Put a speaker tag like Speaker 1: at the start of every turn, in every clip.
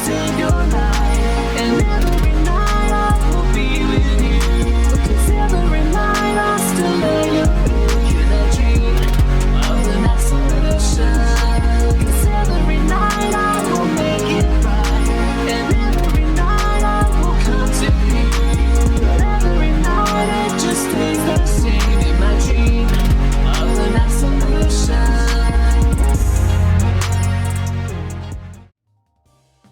Speaker 1: save your life. And every night I will be with you. 'Cause every night I still lay you in that dream of the next solution. 'Cause every night I will make it right. And every night I will come to you. But every night it just stays the same in my dream of the next solution.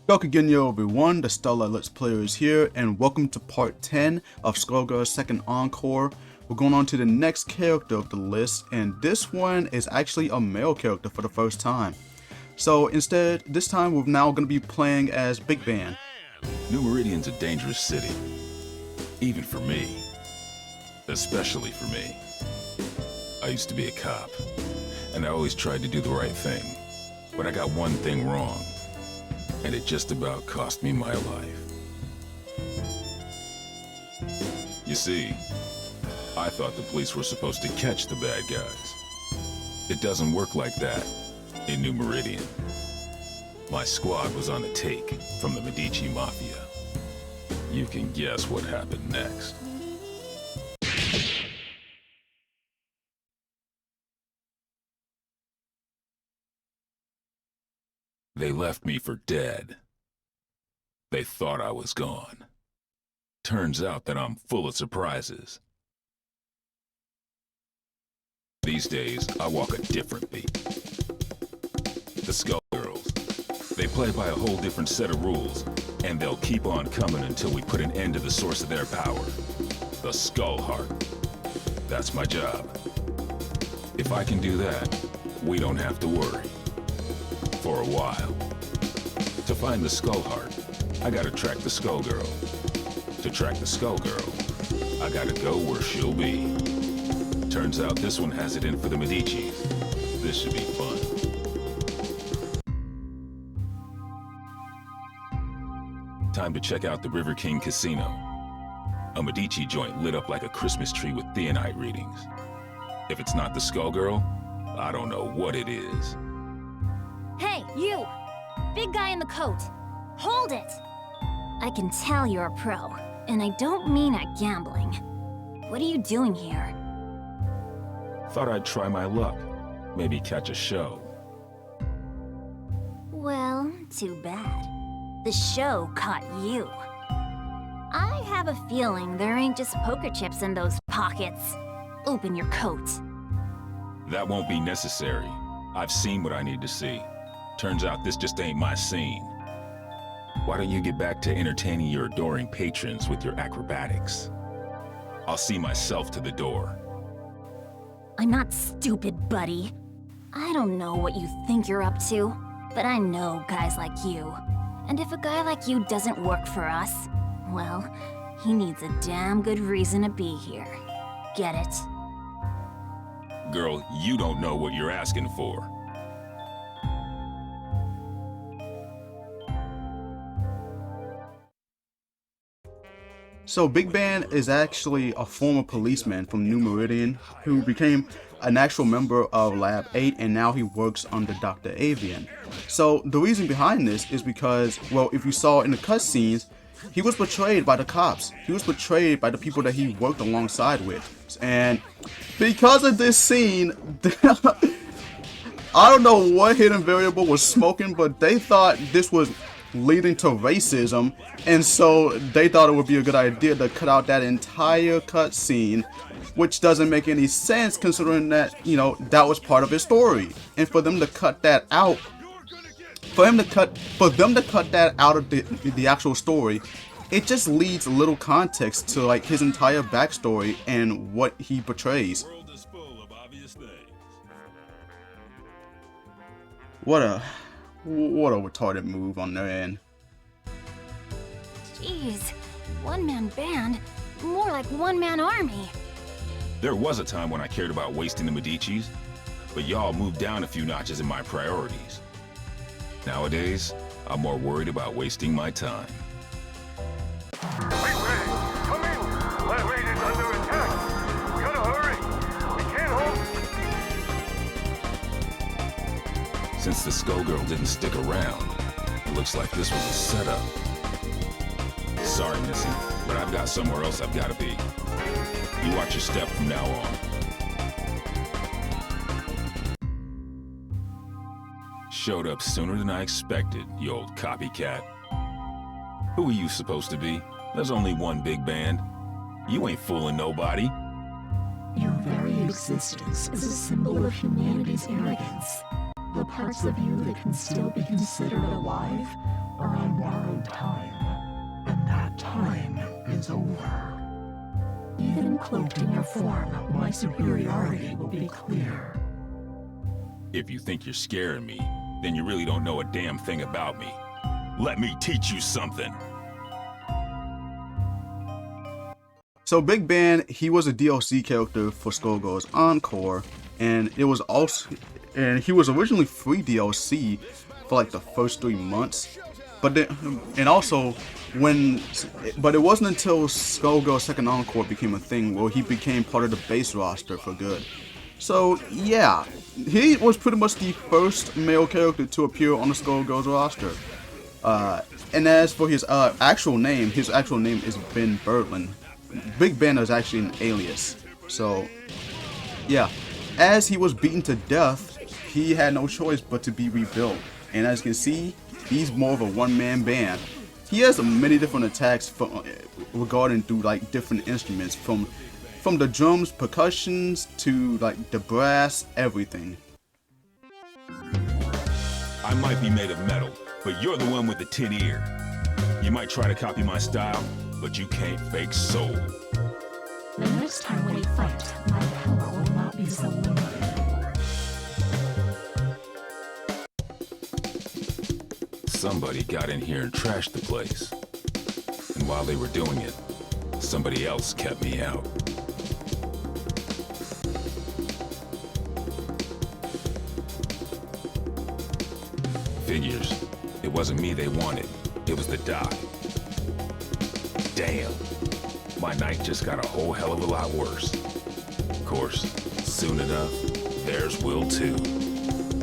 Speaker 2: Welcome again, yo everyone, the Starlight Let's Player is here, and welcome to part 10 of Skullgirls' second Encore. We're going on to the next character of the list, and this one is actually a male character for the first time. So instead, this time we're now going to be playing as Big Band.
Speaker 3: New Meridian's a dangerous city, even for me, especially for me. I used to be a cop, and I always tried to do the right thing, but I got one thing wrong. And it just about cost me my life. You see, I thought the police were supposed to catch the bad guys. It doesn't work like that in New Meridian. My squad was on the take from the Medici Mafia. You can guess what happened next. They left me for dead. They thought I was gone. Turns out that I'm full of surprises. These days, I walk a different beat. The Skullgirls. They play by a whole different set of rules, and they'll keep on coming until we put an end to the source of their power. The Skull Heart. That's my job. If I can do that, we don't have to worry. For a while. To find the Skull Heart, I gotta track the Skullgirl. To track the Skullgirl, I gotta go where she'll be. Turns out this one has it in for the Medicis. This should be fun. Time to check out the River King Casino. A Medici joint lit up like a Christmas tree with theonite readings. If it's not the Skullgirl, I don't know what it is.
Speaker 4: Hey, you! Big guy in the coat. Hold it! I can tell you're a pro, and I don't mean at gambling. What are you doing here?
Speaker 3: Thought I'd try my luck. Maybe catch a show.
Speaker 4: Well, too bad. The show caught you. I have a feeling there ain't just poker chips in those pockets. Open your coat.
Speaker 3: That won't be necessary. I've seen what I need to see. Turns out this just ain't my scene. Why don't you get back to entertaining your adoring patrons with your acrobatics? I'll see myself to the door.
Speaker 4: I'm not stupid, buddy. I don't know what you think you're up to, but I know guys like you. And if a guy like you doesn't work for us, well, he needs a damn good reason to be here. Get it?
Speaker 3: Girl, you don't know what you're asking for.
Speaker 2: So Big Band is actually a former policeman from New Meridian who became an actual member of Lab 8, and now he works under Dr. Avian. So the reason behind this is because, well, if you saw in the cutscenes, he was betrayed by the cops. He was betrayed by the people that he worked alongside with. And because of this scene, I don't know what hidden variable was smoking, but they thought this was leading to racism, and so they thought it would be a good idea to cut out that entire cutscene, which doesn't make any sense considering that, you know, that was part of his story. And for them to cut that out, for them to cut that out of the actual story, it just leads little context to like his entire backstory and what he portrays. What a retarded move on their end.
Speaker 4: Jeez, one-man band? More like one-man army.
Speaker 3: There was a time when I cared about wasting the Medicis, but y'all moved down a few notches in my priorities. Nowadays, I'm more worried about wasting my time.
Speaker 5: Wait, come in! Flat rate is under attack! We gotta hurry! We can't hold...
Speaker 3: Since the Skullgirl didn't stick around, Looks like this was a setup. Sorry, Missy, but I've got somewhere else I've got to be. You watch your step from now on. Showed up sooner than I expected, you old copycat. Who are you supposed to be? There's only one big band. You ain't fooling nobody.
Speaker 6: Your very existence is a symbol of humanity's arrogance. The parts of you that can still be considered alive are on borrowed time, and that time is over. Even cloaked in your form, my superiority will be clear.
Speaker 3: If you think you're scaring me, then you really don't know a damn thing about me. Let me teach you something.
Speaker 2: So Big Ben, he was a DLC character for Skullgirls Encore, and he was originally free DLC for like the first 3 months, but it wasn't until Skullgirls Second Encore became a thing where he became part of the base roster for good. So yeah, he was pretty much the first male character to appear on the Skullgirls roster. And as for his actual name is Ben Berlin. Big Ben is actually an alias. So yeah, as he was beaten to death, he had no choice but to be rebuilt. And as you can see, he's more of a one-man band. He has many different attacks regarding through like different instruments, from the drums, percussions, to like the brass, everything.
Speaker 3: I might be made of metal, but you're the one with the tin ear. You might try to copy my style, but you can't fake soul.
Speaker 6: The next time we fight, my power will not be so limited.
Speaker 3: Somebody got in here and trashed the place. And while they were doing it, somebody else kept me out. Figures. It wasn't me they wanted. It was the doc. Damn. My night just got a whole hell of a lot worse. Of course, soon enough, theirs will too.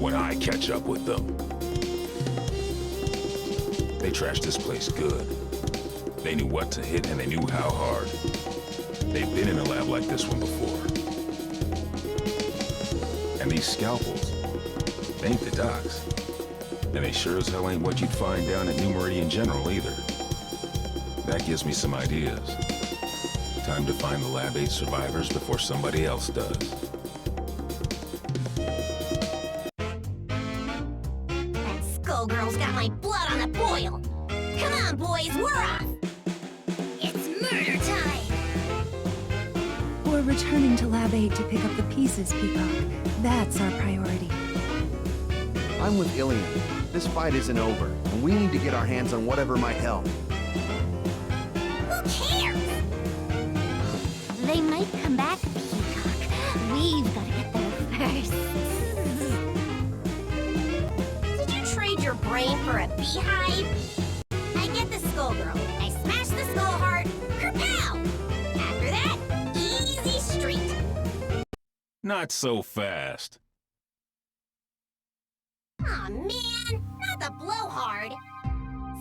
Speaker 3: When I catch up with them. They trashed this place good. They knew what to hit and they knew how hard. They've been in a lab like this one before. And these scalpels, they ain't the docs. And they sure as hell ain't what you'd find down at New Meridian General either. That gives me some ideas. Time to find the Lab 8 survivors before somebody else does.
Speaker 4: That Skullgirl's got my blood on the boil. Come on, boys, we're off. It's murder time.
Speaker 7: We're returning to Lab 8 to pick up the pieces, Peacock. That's our priority.
Speaker 8: I'm with Ilian. This fight isn't over, and we need to get our hands on whatever might help.
Speaker 4: Who cares? They might come back, Peacock. We've got to get there first. Did you trade your brain for a beehive? I get the Skullgirl. I smash the skull heart. Kerpow! After that, easy street.
Speaker 3: Not so fast.
Speaker 4: Aw, man, not the blowhard.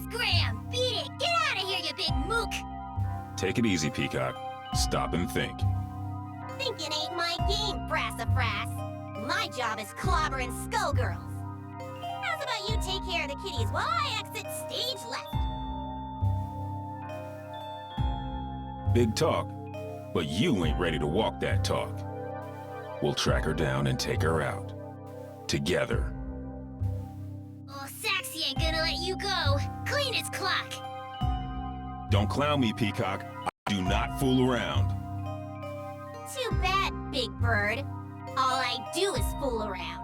Speaker 4: Scram, beat it, get out of here, you big mook.
Speaker 3: Take it easy, Peacock. Stop and think.
Speaker 4: Thinking ain't my game, Brassafrass. My job is clobbering Skullgirls. How's about you take care of the kitties while I exit stage left?
Speaker 3: Big talk, but you ain't ready to walk that talk. We'll track her down and take her out. Together.
Speaker 4: Oh, Saxy ain't gonna let you go. Clean his clock.
Speaker 3: Don't clown me, Peacock. I do not fool around.
Speaker 4: Too bad, Big Bird. All I do is fool around.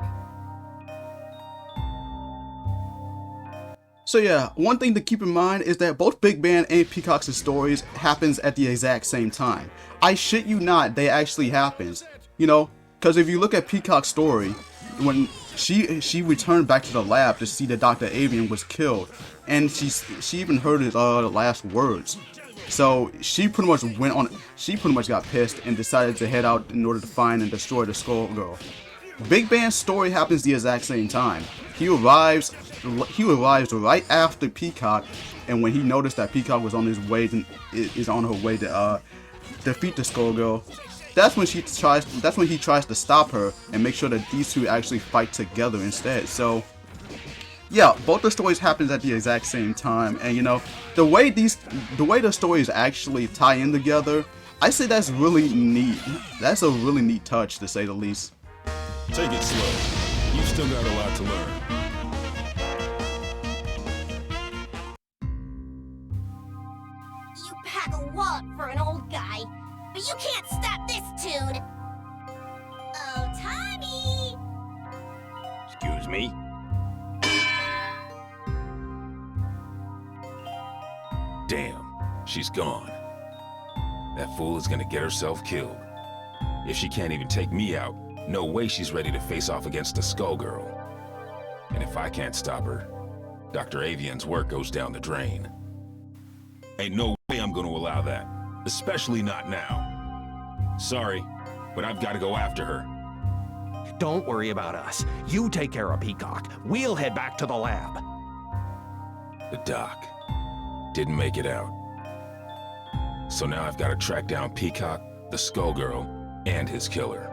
Speaker 2: So yeah, one thing to keep in mind is that both Big Ben and Peacock's stories happens at the exact same time. I shit you not, they actually happens. You know, because if you look at Peacock's story, when she returned back to the lab to see that Dr. Avian was killed, and she even heard his last words. So she pretty much got pissed and decided to head out in order to find and destroy the Skullgirl. Big Band's story happens the exact same time. He arrives right after Peacock, and when he noticed that Peacock was on his way is on her way to defeat the Skullgirl, that's when he tries to stop her and make sure that these two actually fight together instead. So yeah, both the stories happen at the exact same time, and you know, the way the stories actually tie in together, I say that's really neat. That's a really neat touch, to say the least.
Speaker 3: Take it slow. You've still got a lot to learn.
Speaker 4: You pack a wallop for an old guy, but you can't stop this tune. Oh, Tommy!
Speaker 9: Excuse me?
Speaker 3: Damn, she's gone. That fool is gonna get herself killed. If she can't even take me out, no way she's ready to face off against the Skullgirl. And if I can't stop her, Dr. Avian's work goes down the drain. Ain't no way I'm gonna allow that, especially not now. Sorry, but I've gotta go after her.
Speaker 9: Don't worry about us. You take care of Peacock. We'll head back to the lab.
Speaker 3: The doc didn't make it out. So now I've gotta track down Peacock, the Skullgirl, and his killer.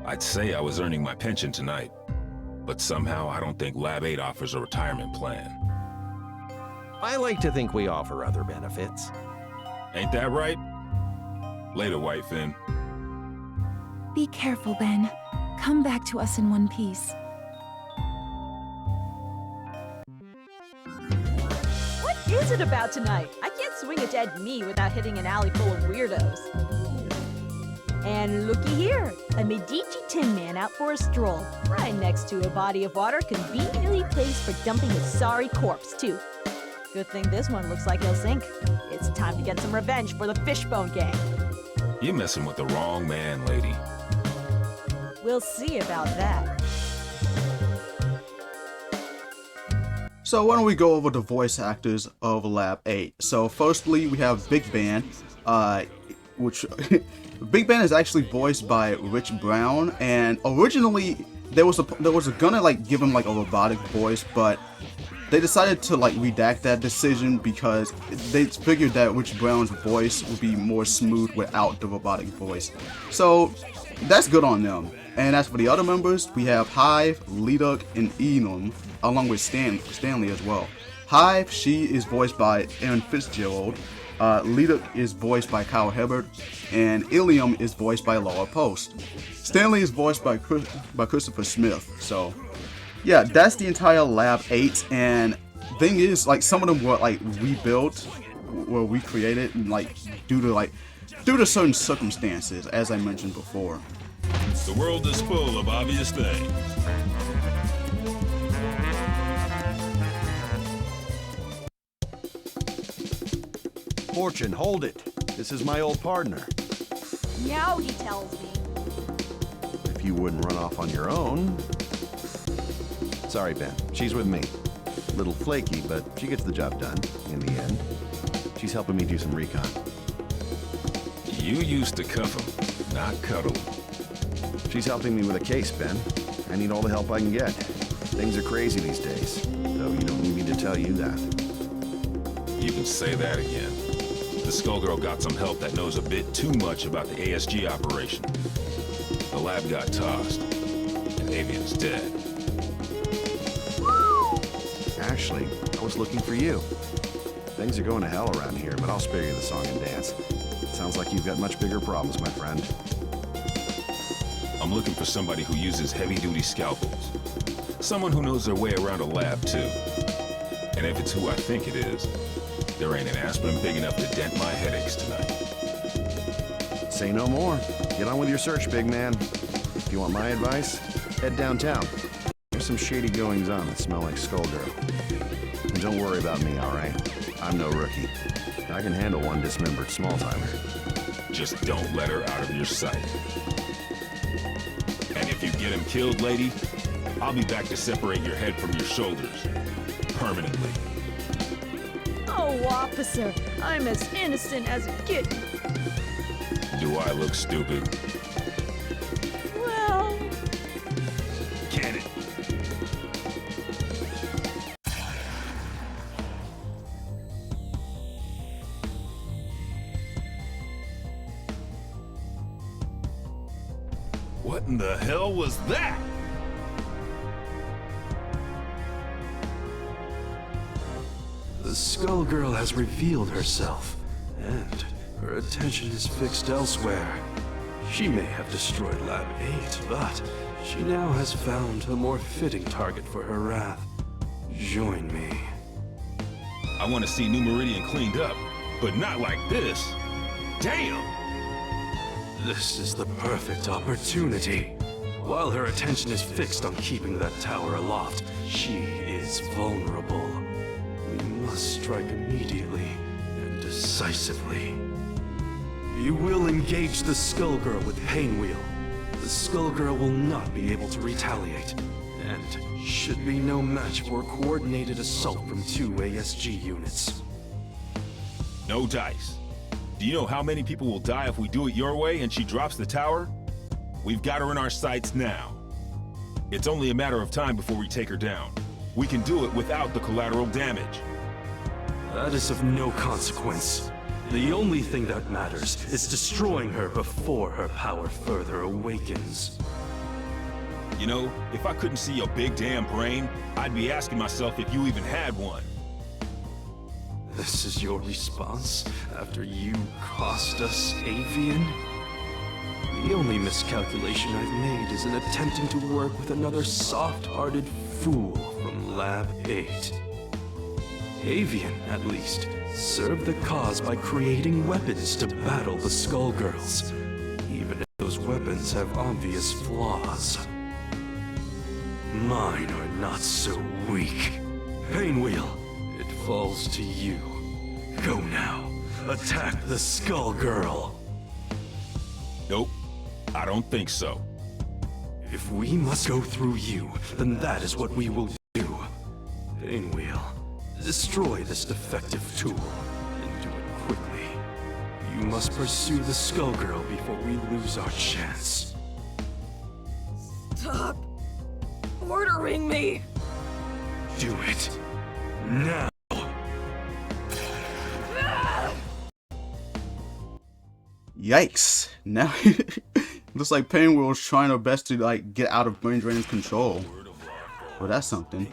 Speaker 3: I'd say I was earning my pension tonight, but somehow I don't think Lab 8 offers a retirement plan.
Speaker 9: I like to think we offer other benefits.
Speaker 3: Ain't that right? Later, Whitefin.
Speaker 7: Be careful, Ben. Come back to us in one piece.
Speaker 10: What is it about tonight? I can't swing a dead knee without hitting an alley full of weirdos. And looky here, a Medici Tin Man out for a stroll, right next to a body of water conveniently placed for dumping a sorry corpse, too. Good thing this one looks like he'll sink. It's time to get some revenge for the Fishbone Gang.
Speaker 3: You're messing with the wrong man, lady.
Speaker 10: We'll see about that.
Speaker 2: So why don't we go over the voice actors of Lab 8. So firstly, we have Big Band, which Big Band is actually voiced by Rich Brown, and originally there was gonna like give him like a robotic voice, but they decided to like redact that decision because they figured that Rich Brown's voice would be more smooth without the robotic voice. So that's good on them. And as for the other members, we have Hive, Leduc, and Elam, along with Stanley as well. Hive, she is voiced by Aaron Fitzgerald. Leduc is voiced by Kyle Hibbert, and Ilium is voiced by Laura Post. Stanley is voiced by Christopher Smith. So yeah, that's the entire Lab 8, and thing is, like, some of them were like rebuilt, were recreated, and like due to certain circumstances, as I mentioned before.
Speaker 3: The world is full of obvious things.
Speaker 8: Fortune, hold it. This is my old partner.
Speaker 10: Meow, he tells me.
Speaker 8: If you wouldn't run off on your own. Sorry, Ben. She's with me. Little flaky, but she gets the job done in the end. She's helping me do some recon.
Speaker 3: You used to cuff him, not cuddle.
Speaker 8: She's helping me with a case, Ben. I need all the help I can get. Things are crazy these days, though you don't need me to tell you that.
Speaker 3: You can say that again. The Skullgirl got some help that knows a bit too much about the ASG operation. The lab got tossed, and Avian's dead.
Speaker 8: Ashley, I was looking for you. Things are going to hell around here, but I'll spare you the song and dance. Sounds like you've got much bigger problems, my friend.
Speaker 3: I'm looking for somebody who uses heavy-duty scalpels. Someone who knows their way around a lab, too. And if it's who I think it is, there ain't an aspirin big enough to dent my headaches tonight.
Speaker 8: Say no more. Get on with your search, big man. If you want my advice, head downtown. There's some shady goings-on that smell like Skullgirl. And don't worry about me, all right? I'm no rookie. I can handle one dismembered small-timer.
Speaker 3: Just don't let her out of your sight. And if you get him killed, lady, I'll be back to separate your head from your shoulders. Permanently.
Speaker 10: Oh, officer, I'm as innocent as a kitten.
Speaker 3: Do I look stupid?
Speaker 10: Well,
Speaker 3: What in the hell was that?
Speaker 11: The Skullgirl has revealed herself, and her attention is fixed elsewhere. She may have destroyed Lab 8, but she now has found a more fitting target for her wrath. Join me.
Speaker 3: I want to see New Meridian cleaned up, but not like this. Damn!
Speaker 11: This is the perfect opportunity. While her attention is fixed on keeping that tower aloft, she is vulnerable. We must strike immediately and decisively. You will engage the Skullgirl with Painwheel. The Skullgirl will not be able to retaliate, and should be no match for a coordinated assault from 2 ASG units.
Speaker 3: No dice. Do you know how many people will die if we do it your way and she drops the tower? We've got her in our sights now. It's only a matter of time before we take her down. We can do it without the collateral damage.
Speaker 11: That is of no consequence. The only thing that matters is destroying her before her power further awakens.
Speaker 3: You know, if I couldn't see your big damn brain, I'd be asking myself if you even had one.
Speaker 11: This is your response after you cost us Avian? The only miscalculation I've made is in attempting to work with another soft-hearted fool from Lab 8. Avian, at least, served the cause by creating weapons to battle the Skullgirls, even if those weapons have obvious flaws. Mine are not so weak. Painwheel, it falls to you. Go now. Attack the Skullgirl.
Speaker 3: Nope, I don't think so.
Speaker 11: If we must go through you, then that is what we will do. Painwheel, destroy this defective tool, and do it quickly. You must pursue the Skullgirl before we lose our chance.
Speaker 1: Stop ordering me!
Speaker 11: Do it. Now!
Speaker 2: Yikes. Now, looks like Painwheel's trying her best to like get out of Brain Drain's control. Well, that's something.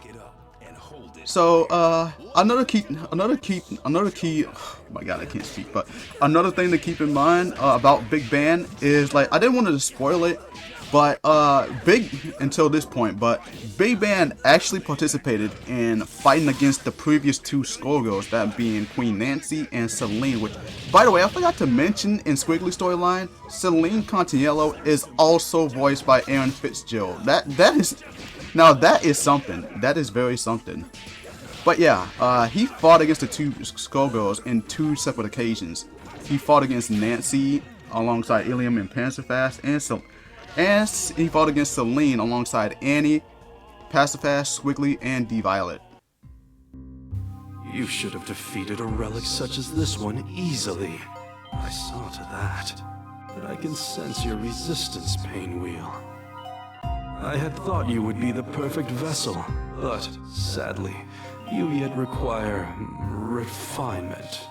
Speaker 2: So, another key, oh my god, I can't speak, but another thing to keep in mind about Big Band is, like, I didn't want to spoil it, but, until this point, but Big Band actually participated in fighting against the previous 2 Skullgirls, that being Queen Nancy and Celine, which, by the way, I forgot to mention in Squiggly storyline, Celine Contiello is also voiced by Aaron Fitzgerald. That is something. That is very something. But yeah, he fought against the 2 Skullgirls in 2 separate occasions. He fought against Nancy alongside Ilium and Panzerfast, and he fought against Celine alongside Annie, Panzerfast, Squiggly, and D-Violet.
Speaker 11: You should have defeated a relic such as this one easily. I saw to that. But I can sense your resistance, Painwheel. I had thought you would be the perfect vessel, but sadly, you yet require refinement.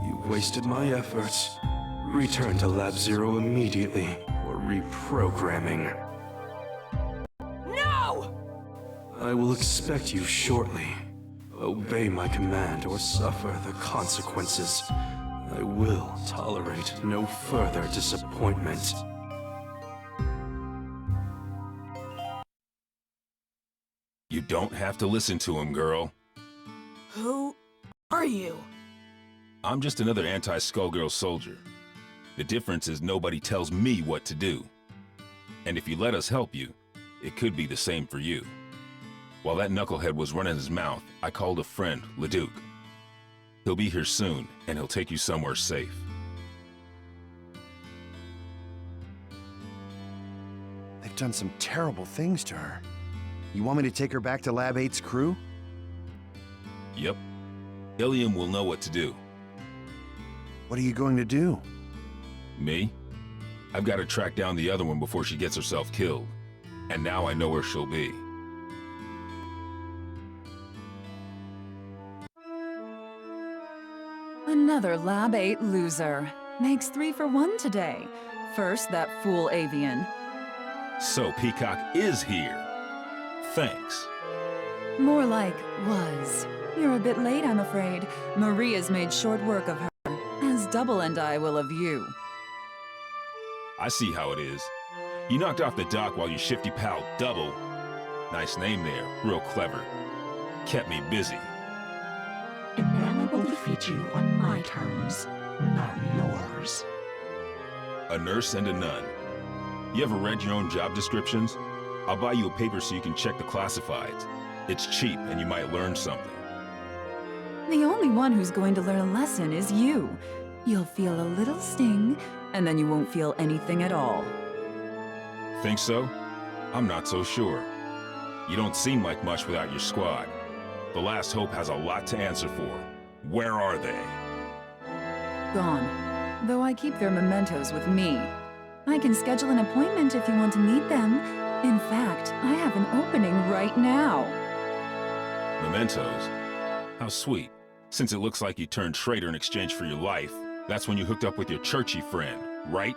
Speaker 11: You wasted my efforts. Return to Lab 0 immediately for reprogramming.
Speaker 1: No!
Speaker 11: I will expect you shortly. Obey my command or suffer the consequences. I will tolerate no further disappointment.
Speaker 3: You don't have to listen to him, girl.
Speaker 1: Who are you?
Speaker 3: I'm just another anti-Skullgirl soldier. The difference is nobody tells me what to do. And if you let us help you, it could be the same for you. While that knucklehead was running his mouth, I called a friend, Leduc. He'll be here soon, and he'll take you somewhere safe.
Speaker 8: They've done some terrible things to her. You want me to take her back to Lab 8's crew?
Speaker 3: Yep. Ilium will know what to do.
Speaker 8: What are you going to do?
Speaker 3: Me? I've got to track down the other one before she gets herself killed. And now I know where she'll be.
Speaker 7: Another Lab 8 loser. Makes 3 for 1 today. First, that fool Avian.
Speaker 3: So Peacock is here. Thanks.
Speaker 7: More like was. You're a bit late, I'm afraid. Maria's made short work of her, as Double and I will of you.
Speaker 3: I see how it is. You knocked off the dock while your shifty pal Double, nice name there, real clever, kept me busy.
Speaker 6: And now I will defeat you on my terms, not yours.
Speaker 3: A nurse and a nun. You ever read your own job descriptions? I'll buy you a paper so you can check the classifieds. It's cheap and you might learn something.
Speaker 7: The only one who's going to learn a lesson is you. You'll feel a little sting, and then you won't feel anything at all.
Speaker 3: Think so? I'm not so sure. You don't seem like much without your squad. The Last Hope has a lot to answer for. Where are they?
Speaker 7: Gone. Though I keep their mementos with me. I can schedule an appointment if you want to meet them. In fact, I have an opening right now.
Speaker 3: Mementos? How sweet. Since it looks like you turned traitor in exchange for your life, that's when you hooked up with your churchy friend, right?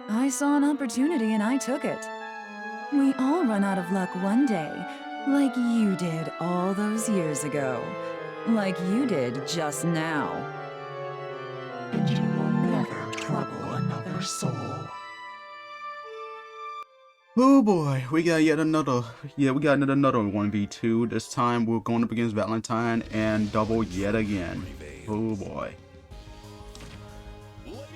Speaker 7: I saw an opportunity and I took it. We all run out of luck one day, like you did all those years ago. Like you did just now.
Speaker 6: And you will never trouble another soul.
Speaker 2: Oh boy, we got yet another, we got another 1v2. This time we're going up against Valentine and Double yet again. Oh boy.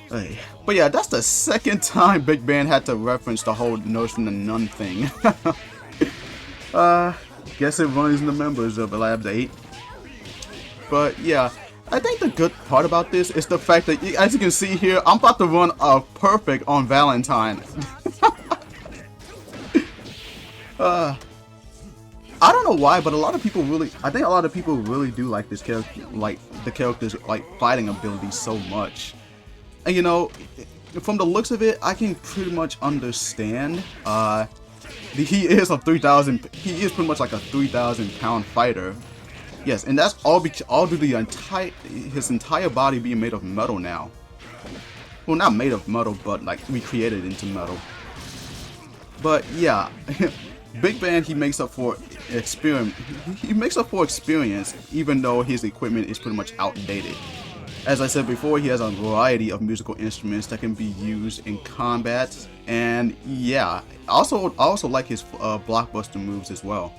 Speaker 2: Hey. But yeah, that's the second time Big Ben had to reference the whole nurse and the nun thing. Guess it runs in the members of Labs 8. But yeah, I think the good part about this is the fact that, as you can see here, I'm about to run a perfect on Valentine. I don't know why, but a lot of people really, I think a lot of people really do like this character, like the character's like fighting ability so much. And you know, from the looks of it, I can pretty much understand. He is a 3,000. He is pretty much like a 3,000-pound fighter. Yes, and that's all due to the his entire body being made of metal now. Well, not made of metal, but like recreated into metal. But yeah. Big Ben, he makes up for experience. He makes up for experience, even though his equipment is pretty much outdated. As I said before, he has a variety of musical instruments that can be used in combat, and yeah, I also like his blockbuster moves as well.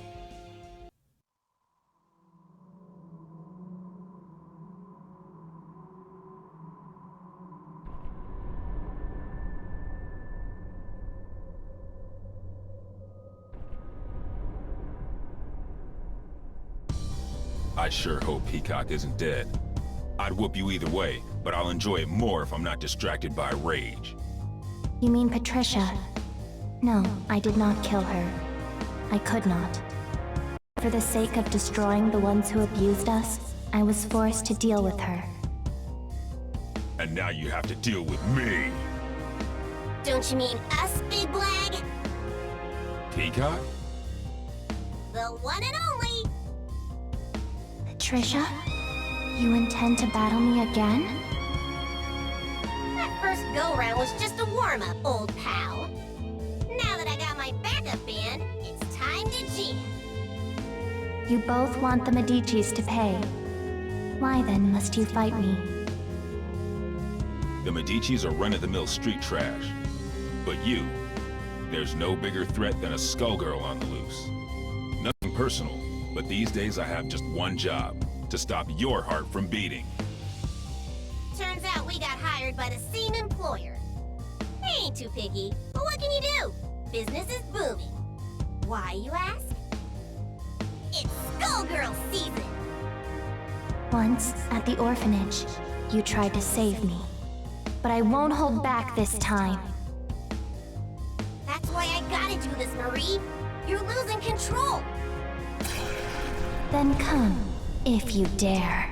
Speaker 3: I sure hope Peacock isn't dead. I'd whoop you either way, but I'll enjoy it more if I'm not distracted by rage.
Speaker 4: You mean Patricia? No, I did not kill her. I could not. For the sake of destroying the ones who abused us, I was forced to deal with her.
Speaker 3: And now you have to deal with me.
Speaker 4: Don't you mean us, Big Blag?
Speaker 3: Peacock?
Speaker 4: The one and only! Patricia? You intend to battle me again? That first go-round was just a warm-up, old pal. Now that I got my backup band, it's time to jam. You both want the Medicis to pay. Why then must you fight me?
Speaker 3: The Medicis are run-of-the-mill street trash. But you, there's no bigger threat than a Skullgirl on the loose. Nothing personal, but these days I have just one job. To stop your heart from beating.
Speaker 4: Turns out we got hired by the same employer. They ain't too picky, but what can you do? Business is booming. Why, you ask? It's Skullgirls season! Once, at the orphanage, you tried to save me. But I won't hold back this time. That's why I gotta do this, Marie. You're losing control. Then come. If you dare.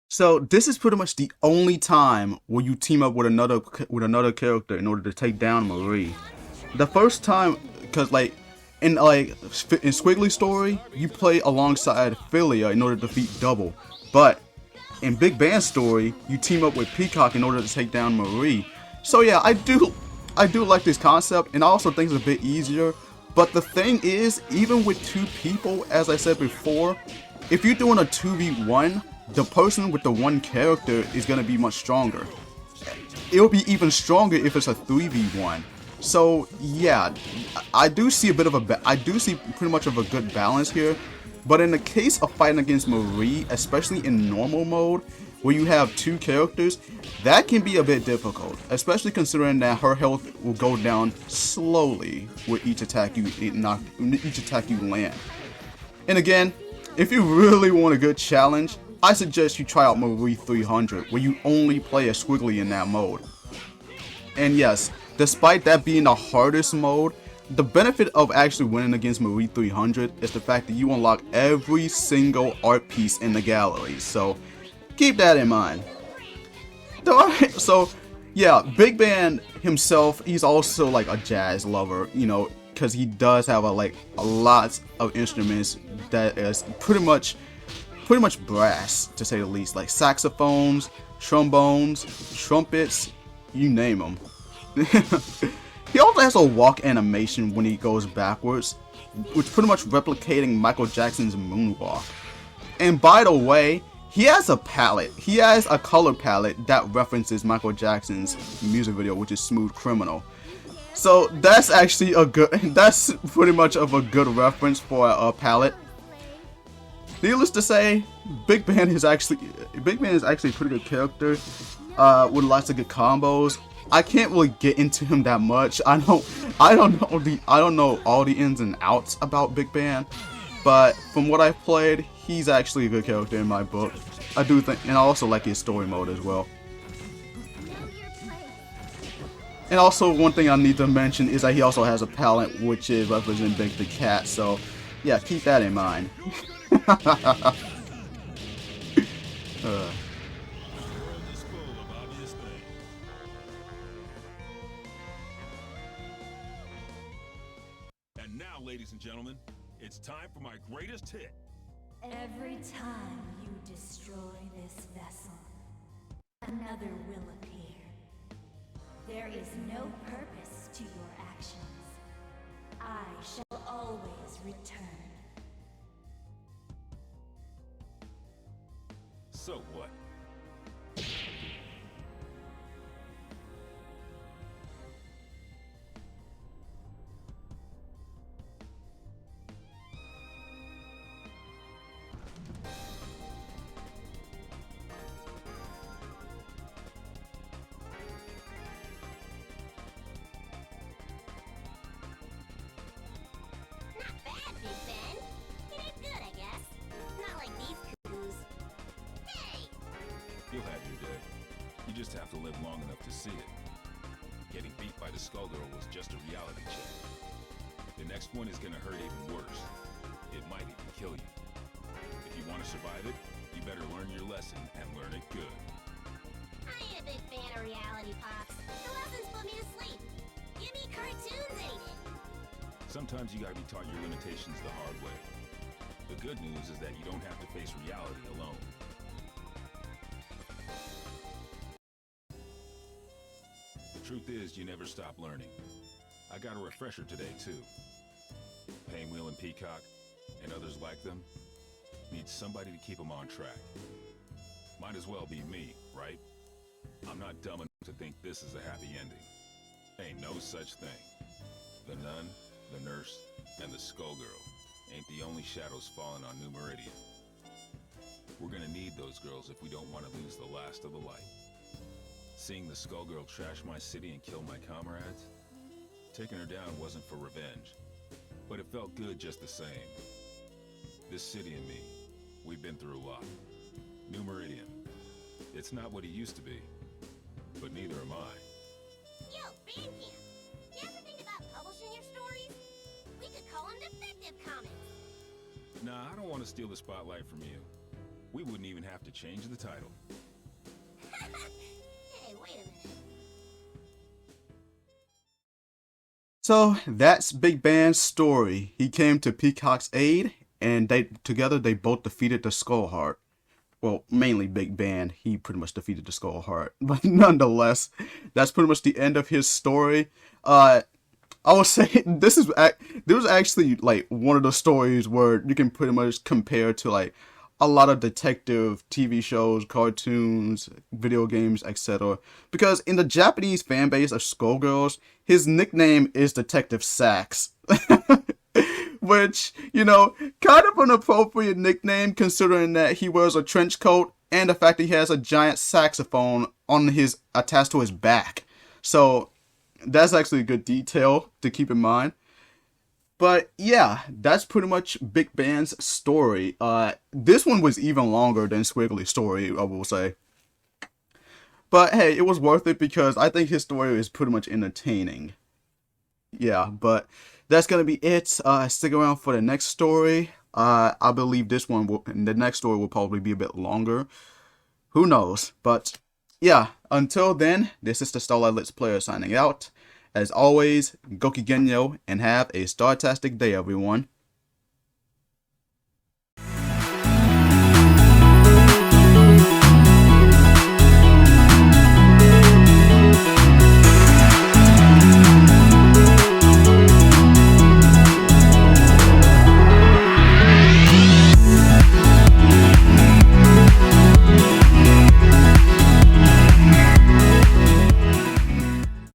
Speaker 2: So this is pretty much the only time where you team up with another character in order to take down Marie. The first time, cause like in Squiggly Story, you play alongside Philia in order to defeat Double, but in Big Band Story, you team up with Peacock in order to take down Marie. So yeah, I do like this concept, and I also think it's a bit easier. But the thing is, even with 2 people, as I said before, if you're doing a 2v1, the person with the 1 character is gonna be much stronger. It'll be even stronger if it's a 3v1. So yeah, I do see pretty much of a good balance here. But in the case of fighting against Marie, especially in normal mode, where you have 2 characters, that can be a bit difficult, especially considering that her health will go down slowly with each attack you land. And again, if you really want a good challenge, I suggest you try out Marie 300, where you only play as Squiggly in that mode. And yes, despite that being the hardest mode, the benefit of actually winning against Marie 300 is the fact that you unlock every single art piece in the gallery, so keep that in mind. So yeah, Big Band himself, he's also like a jazz lover, you know, because he does have a lot of instruments that is pretty much brass, to say the least, like saxophones, trombones, trumpets, you name them. He also has a walk animation when he goes backwards, which pretty much replicating Michael Jackson's moonwalk. And by the way, he has a palette. He has a color palette that references Michael Jackson's music video, which is Smooth Criminal. So that's actually that's pretty much of a good reference for a palette. Needless to say, Big Band is actually a pretty good character with lots of good combos. I can't really get into him that much. I don't know all the ins and outs about Big Band, but from what I've played, he's actually a good character in my book. I do think, and I also like his story mode as well. And also, one thing I need to mention is that he also has a palette which is representing Big the Cat. So yeah, keep that in mind.
Speaker 3: And now, ladies and gentlemen, it's time for my greatest hit.
Speaker 1: Every time you destroy this vessel, another will appear. There is no purpose to your actions. I shall always return.
Speaker 3: So what? You'll have your day. You just have to live long enough to see it. Getting beat by the Skullgirl was just a reality check. The next one is gonna hurt even worse. It might even kill you. If you want to survive it, you better learn your lesson and learn it good.
Speaker 4: I ain't a big fan of reality pops. The lessons put me to sleep. Give me cartoons any day.
Speaker 3: Sometimes you gotta be taught your limitations the hard way. The good news is that you don't have to face reality alone. The truth is, you never stop learning. I got a refresher today, too. Painwheel and Peacock, and others like them, need somebody to keep them on track. Might as well be me, right? I'm not dumb enough to think this is a happy ending. Ain't no such thing. The nun, the nurse, and the Skullgirl ain't the only shadows falling on New Meridian. We're gonna need those girls if we don't want to lose the last of the light. Seeing the Skullgirl trash my city and kill my comrades? Taking her down wasn't for revenge, but it felt good just the same. This city and me, we've been through a lot. New Meridian, it's not what it used to be, but neither am I.
Speaker 4: Yo, Bandcamp, you ever think about publishing your stories? We could call them Defective Comics.
Speaker 3: Nah, I don't want to steal the spotlight from you. We wouldn't even have to change the title.
Speaker 4: Hey, wait a minute.
Speaker 2: So that's Big Band's story. He came to Peacock's aid, and together they both defeated the Skullheart. Well, mainly Big Band. He pretty much defeated the Skullheart, but nonetheless, that's pretty much the end of his story. I would say this was actually like one of the stories where you can pretty much compare to like a lot of detective TV shows, cartoons, video games, etc. Because in the Japanese fan base of Skullgirls, his nickname is Detective Sax. Which, you know, kind of an appropriate nickname considering that he wears a trench coat and the fact that he has a giant saxophone attached to his back. So that's actually a good detail to keep in mind. But yeah, that's pretty much Big Band's story. This one was even longer than Squiggly's story, I will say. But hey, it was worth it because I think his story is pretty much entertaining. Yeah, but that's gonna be it. Stick around for the next story. I believe the next story will probably be a bit longer. Who knows? But yeah, until then, this is the Starlight Let's Player signing out. As always, Goki Genyo, and have a Startastic day, everyone.